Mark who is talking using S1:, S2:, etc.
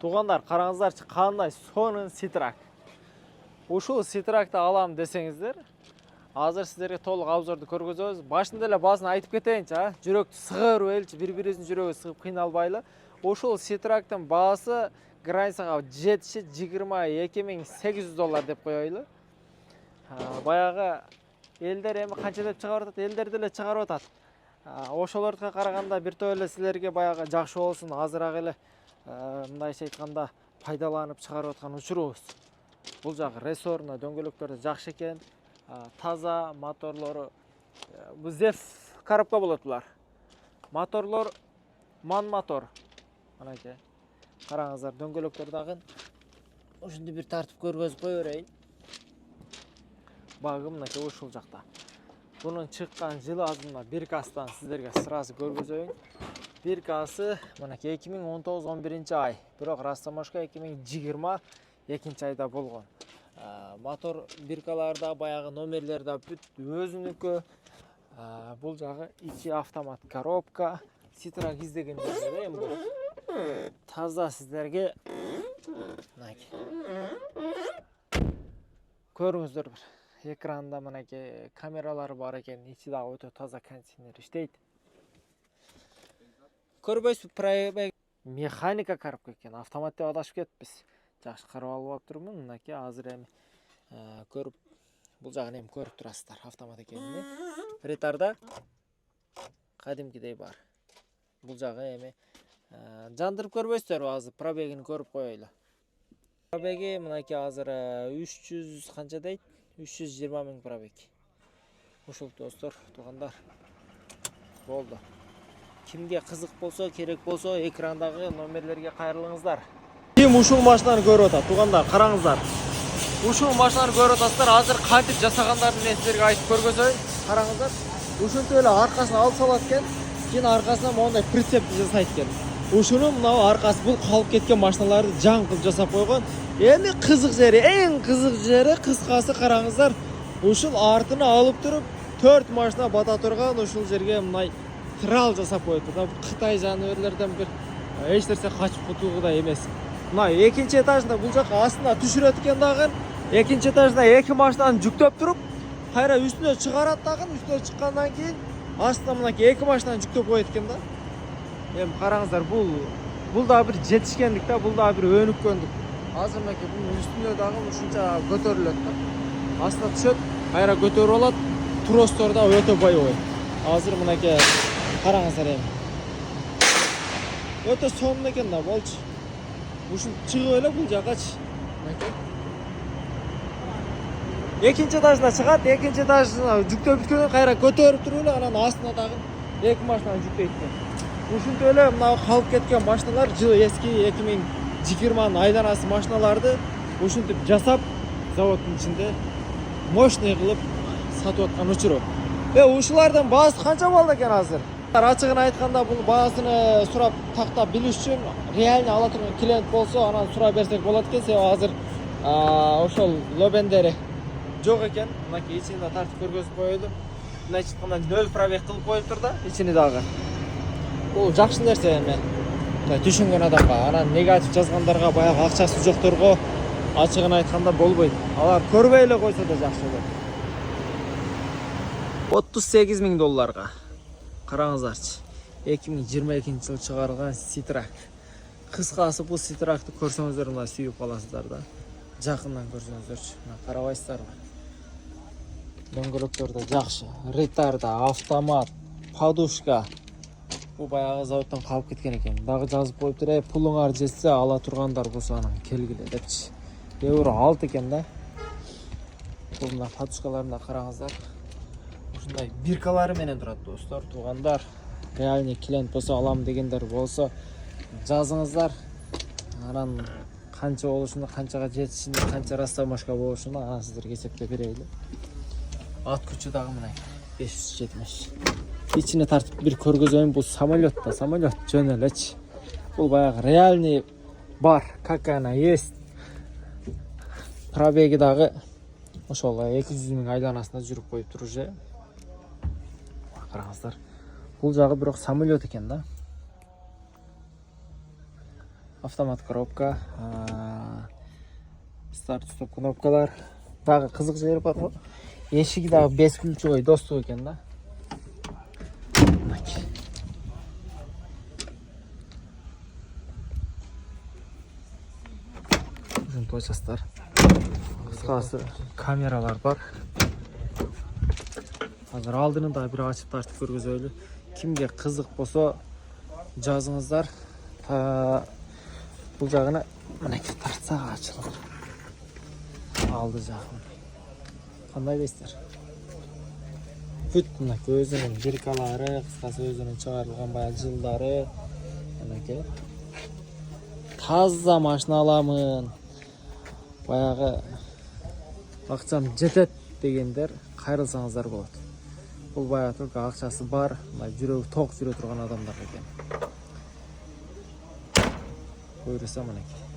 S1: Туғандар, қараңыздарчы, қандай сонын Citrac. Ушул Citrac'ты алам десеңиздер, азыр сіздерге толық обзорды көргөзөбүз. Башында эле баасын айтып кетейинчи, жүрөктү сыгырып элчи, бири-бирибиздин жүрөгү сыгып кыйналбайлы. Ушул Citrac'тын баасы границага жетиши $22.800 деп коелу. Баягы элдер эми канча деп чыгарып атат, элдер деле чыгарып атат. Ошолордука караганда бир топ эле силерге баягы жакшы болсун, азыраак эле мындайча айтканда пайдаланып чыгарып аткан учурубуз. Бул жагы рессорно дөңгөлөктөрү жакшы экен, таза, моторлору бул ZEF коробка болот булар. Моторлор ман мотор. Манакей. Караңыздар, дөңгөлөктөр дагы ушунду бир тартып көргөзүп кое берейин. Багы мынакей ушул жакта. Bunun çıkkan жылы азына биркастан сіздерге сразу көргөзөйүн. Биркасы мынакей 2019-11 ай, бирок растамашка 2020 айда болгон. Мотор биркаларда баягы номерлерде бүт өзүнүкү. Бул жагы ичи автомат коробка. Citrac издегендерде эми бул таза сіздерге мынакей көрүңүздөр бир. Экранда мынакей камералары бар экен, ичи дагы өтө таза кондиционер иштейт. Көрбөйсүз, пробег механика коробка экен, автомат деп адашып кетпиз. Жакшы карап алып атырмын, мынакей азыр эми көрүп, бул жагын эми көрүп турасыздар, автомат экенин. Ретарда кадимкидей бар. Бул жагы эми жандырып көрбөйсүздөр, азыр пробегин көрүп коелу. Пробеги мынакей азыр 300 канча дейт? 320 миң пробег. Ушул достор, туугандар. Болду. Кимге кызык болсо, керек болсо, экрандагы номерлерге кайрылыңыздар. Ким ушул машинаны көрүп атат, туугандар, караңыздар. Ушул машинаны көрүп атасыздар, азыр кантип жасагандарын мен силерге айтып көргөзөйүн. Караңыздар. Ушунтип эле аркасын алып салат экен, кийин аркасына моундай прицепти жасайт экен. Ушунун мына аркасы бул калып кеткен машиналарды жан кылып жасап койгон. Эми кызык жери, эң кызык жери кыскасы караңыздар. Ушул артына алып туруп 4 машина бата турган ушул жерге мындай трал жасап коюптур да. Кытай жаныбарлардан бир эч нерсе качып кутулгудай эмес. Мына экинчи этажында бул жака астына түшүрөт экен дагы. Экинчи этажда 2 машинаны жүктөп туруп, кайра үстүнө чыгарат дагы. Үстүнө чыккандан кийин астына мынакей 2 машинаны жүктөп коет экен да. Эми караңыздар, бул да бир жетишкендик да, бул да бир өнүккөндүк. Азыр мынакей бунун үстүнө дагы ушунча көтөрүлөт да. Астына түшөт, кайра көтөрүп алат. Тростор да өтө боёй. Азыр мынакей караңыздар эми. Өтө сонун экен да, болчу. Ушун чыгып эле бул жакачы. Мынакей. Экинчи этажына чыгат, экинчи этажына жүктөп бүткөндөн кайра көтөрүп туруп эле анан астына дагы 2 машинаны жүктөйт экен. Ушунтип эле мына калып кеткен машиналар жылы эски 2020 айданасы машиналарды ушинтип жасап заводдун ичинде мощный кылып сатып аткан учуру. Ушулардын баасы канча болду экен азыр? Ачыгын айтканда бул баасыны сурап тактап билиш үчүн реально ала турган клиент болсо анан сурап берсек болот экен. Себеби азыр ошол лобендери жок экен. Мынакей ичинде тартып көргөзүп коелу. Мындайча айтканда 0 пробег кылып коюптур да ичини дагы. Бул жакшы нерсе эми. Түшүнгөн адамга, анан негатив жазгандарга, баягы акчасы жокторго ачыгын айтканда болбойт. Алар көрбөй эле койсо да жакшы болот. $38.000. Караңыздарчы. 2022 жыл чыгарылган Citrac. Кыскасы бул Citrac'ты көрсөңүздөр мына сүйүп каласыздар да. Жакындан көрсөңүздөрчү. Мына карабайсыздарбы? Дөңгөлөктөр да жакшы. Ретарда автомат, подушка. Бул баягы заводдон калып кеткен экен. Дагы жазып коюптур, пулуңар жетсе ала тургандар болсо анан келгиле депчи. Евро 6 экен да. Бул мына подушкаларына караңыздар. Ушундай биркалары менен турат достор, туугандар. Реальный клиент болсо алам дегендер болсо жазыңыздар. Анан канча болушуну, канчага жетишини, канча растамашка болушуну анан сиздерге эсептеп берейли. Ат күчү дагы мына 570. İçine tartıp bir көргөзөйүн. Бул самолет да, самолет жөн элечи. Бул баягы реальный бар, как она есть. Пробеги дагы ошол 200 миң айланасында жүрүп коюптур уже. Караңыздар. Бул жагы бирок самолет экен да. Автомат коробка, старт стоп кнопкалар. Дагы кызык жери бар го. Эшиги дагы 5 ключевой достук экен да. Точастар. Кыскасы камералар бар. Азыр алдыны да бир ачып тартып көргөзөлү. Кимге кызык болсо жазыңыздар. Бул жагына мынакей тартсак ачылат. Алды жагы. Кандай дейсиздер? Бүт мынакей өзүнүн жиркалары, кыскасы өзүнүн чыгарылган баягы жылдары. Мынакей. Таза машина аламын. Баягы акчам жетет дегендер кайрылсаңыздар болот. Бул баягы только акчасы бар, жүрөгү ток жүрө турган адамдар экен. Буйруса мынакей.